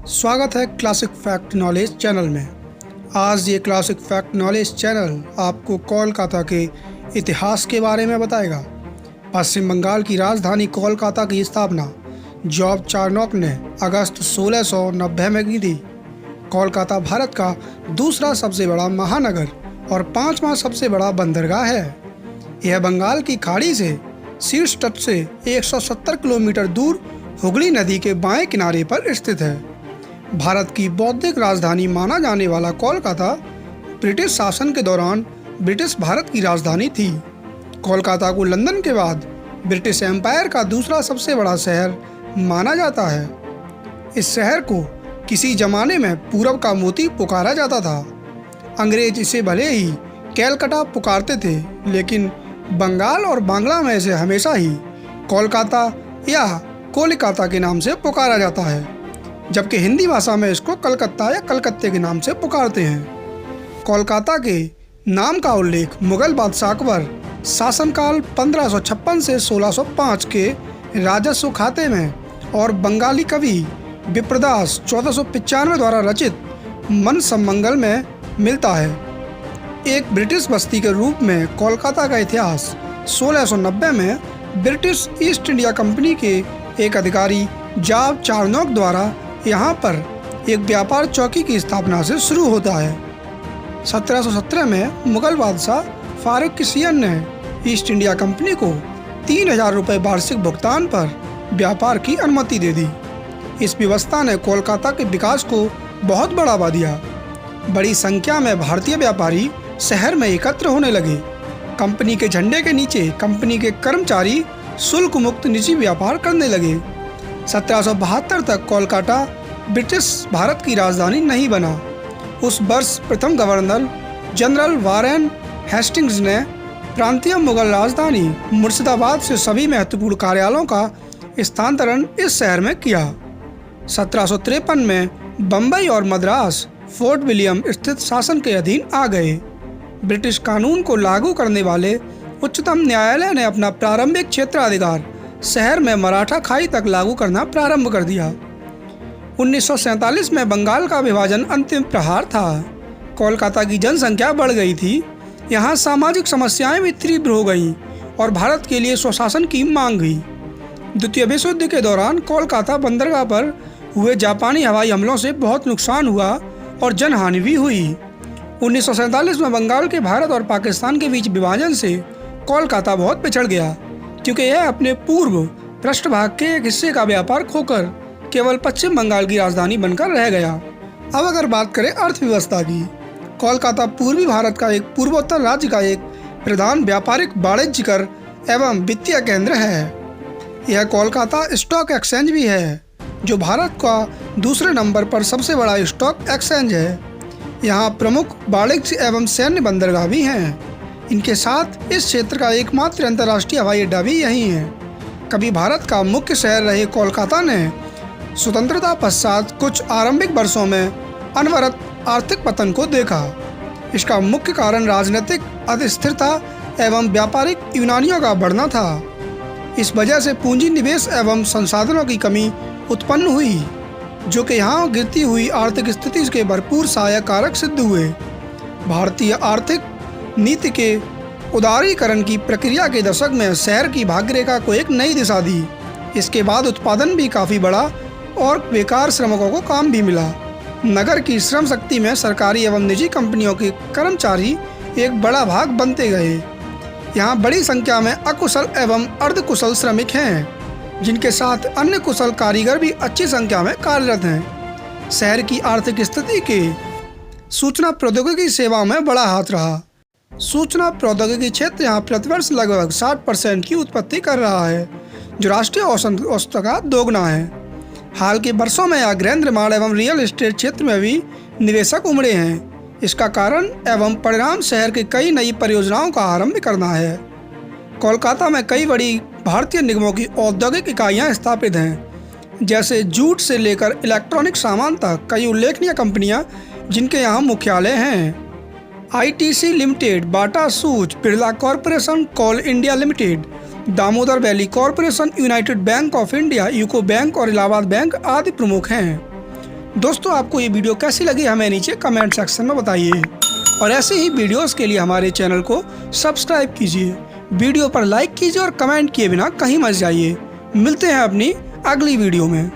स्वागत है classic fact knowledge channel में। आज ये क्लासिक फैक्ट नॉलेज चैनल आपको कोलकाता के इतिहास के बारे में बताएगा। पश्चिम बंगाल की राजधानी कोलकाता की स्थापना जॉर्ज चार्नोक ने अगस्त 1690 में की थी। कोलकाता भारत का दूसरा सबसे बड़ा महानगर और पांचवा सबसे बड़ा बंदरगाह है। यह बंगाल की खाड़ी से शीर्ष तट से 170 किलोमीटर दूर हुगली नदी के बाएं किनारे पर स्थित है। भारत की बौद्धिक राजधानी माना जाने वाला कोलकाता ब्रिटिश शासन के दौरान ब्रिटिश भारत की राजधानी थी। कोलकाता को लंदन के बाद ब्रिटिश एम्पायर का दूसरा सबसे बड़ा शहर माना जाता है। इस शहर को किसी जमाने में पूरब का मोती पुकारा जाता था। अंग्रेज इसे भले ही कैलकटा पुकारते थे, लेकिन बंगाल और बांग्ला में इसे हमेशा ही कोलकाता या कोलिकाता के नाम से पुकारा जाता है, जबकि हिंदी भाषा में इसको कलकत्ता या कलकत्ते के नाम से पुकारते हैं। कोलकाता के नाम का उल्लेख मुगल बादशाह अकबर शासनकाल 1556 से 1605 के राजस्व खाते में और बंगाली कवि विप्रदास 1495 द्वारा रचित मन सम्मंगल में मिलता है। एक ब्रिटिश बस्ती के रूप में कोलकाता का इतिहास 1690 में ब्रिटिश ईस्ट इंडिया कंपनी के एक अधिकारी जॉर्ज चार्नोक द्वारा यहाँ पर एक व्यापार चौकी की स्थापना से शुरू होता है। 1717 में मुगल बादशाह फारूक किसियन ने ईस्ट इंडिया कंपनी को 3000 रुपये वार्षिक भुगतान पर व्यापार की अनुमति दे दी। इस व्यवस्था ने कोलकाता के विकास को बहुत बढ़ावा दिया। बड़ी संख्या में भारतीय व्यापारी शहर में एकत्र होने लगे। कंपनी के झंडे के नीचे कंपनी के कर्मचारी शुल्क मुक्त निजी व्यापार करने लगे। 1772 तक कोलकाता ब्रिटिश भारत की राजधानी नहीं बना। उस वर्ष प्रथम गवर्नर जनरल वारेन हेस्टिंग्स ने प्रांतीय मुगल राजधानी मुर्शिदाबाद से सभी महत्वपूर्ण कार्यालयों का स्थानांतरण इस शहर में किया। 1753 में बम्बई और मद्रास फोर्ट विलियम स्थित शासन के अधीन आ गए। ब्रिटिश कानून को लागू करने वाले उच्चतम न्यायालय ने अपना प्रारंभिक क्षेत्राधिकार शहर में मराठा खाई तक लागू करना प्रारंभ कर दिया। 1947 में बंगाल का विभाजन अंतिम प्रहार था। कोलकाता की जनसंख्या बढ़ गई थी। यहाँ सामाजिक समस्याएं भी तीव्र हो गईं और भारत के लिए स्वशासन की मांग हुई। द्वितीय विश्व युद्ध के दौरान कोलकाता बंदरगाह पर हुए जापानी हवाई हमलों से बहुत नुकसान हुआ और जनहानि भी हुई। 1947 में बंगाल के भारत और पाकिस्तान के बीच विभाजन से कोलकाता बहुत पिछड़ गया, क्योंकि यह अपने पूर्व पृष्ठभाग के एक हिस्से का व्यापार खोकर केवल पश्चिम बंगाल की राजधानी बनकर रह गया। अब अगर बात करें अर्थव्यवस्था की, कोलकाता पूर्वी भारत का एक पूर्वोत्तर राज्य का एक प्रधान व्यापारिक वाणिज्यिक एवं वित्तीय केंद्र है। यह कोलकाता स्टॉक एक्सचेंज भी है, जो भारत का दूसरे नंबर पर सबसे बड़ा स्टॉक एक्सचेंज है। यहाँ प्रमुख वाणिज्य एवं सैन्य बंदरगाह भी हैं। इनके साथ इस क्षेत्र का एकमात्र अंतर्राष्ट्रीय हवाई अड्डा भी यहीं है। कभी भारत का मुख्य शहर रहे कोलकाता ने स्वतंत्रता पश्चात कुछ आरंभिक वर्षों में अनवरत आर्थिक पतन को देखा। इसका मुख्य कारण राजनीतिक अस्थिरता एवं व्यापारिक यूनानियों का बढ़ना था। इस वजह से पूंजी निवेश एवं संसाधनों की कमी उत्पन्न हुई, जो कि यहाँ गिरती हुई आर्थिक स्थिति के भरपूर सहायक कारक सिद्ध हुए। भारतीय आर्थिक नीति के उदारीकरण की प्रक्रिया के दशक में शहर की भाग्यरेखा को एक नई दिशा दी। इसके बाद उत्पादन भी काफ़ी बढ़ा और बेकार श्रमिकों को काम भी मिला। नगर की श्रम शक्ति में सरकारी एवं निजी कंपनियों के कर्मचारी एक बड़ा भाग बनते गए। यहाँ बड़ी संख्या में अकुशल एवं अर्धकुशल श्रमिक हैं, जिनके साथ अन्य कुशल कारीगर भी अच्छी संख्या में कार्यरत हैं। शहर की आर्थिक स्थिति के सूचना प्रौद्योगिकी सेवाओं में बड़ा हाथ रहा। सूचना प्रौद्योगिकी क्षेत्र यहाँ प्रतिवर्ष लगभग 60% की उत्पत्ति कर रहा है, जो राष्ट्रीय औसत का दोगुना है। हाल के वर्षों में यहाँ गृह निर्माण एवं रियल एस्टेट क्षेत्र में भी निवेशक उमड़े हैं। इसका कारण एवं परिणाम शहर के कई नई परियोजनाओं का आरंभ करना है। कोलकाता में कई बड़ी भारतीय निगमों की औद्योगिक इकाइयाँ स्थापित हैं, जैसे जूट से लेकर इलेक्ट्रॉनिक सामान तक कई उल्लेखनीय कंपनियाँ जिनके यहाँ मुख्यालय हैं। ITC Limited, Bata shoes, Birla Corporation, Coal India Limited, Damodar Valley Corporation, United Bank of India, UCO Bank और इलाहाबाद बैंक आदि प्रमुख हैं। दोस्तों आपको ये वीडियो कैसी लगी हमें नीचे कमेंट सेक्शन में बताइए और ऐसे ही वीडियोस के लिए हमारे चैनल को सब्सक्राइब कीजिए। वीडियो पर लाइक कीजिए और कमेंट किए बिना कहीं मत जाइए। मिलते हैं अपनी अगली वीडियो में।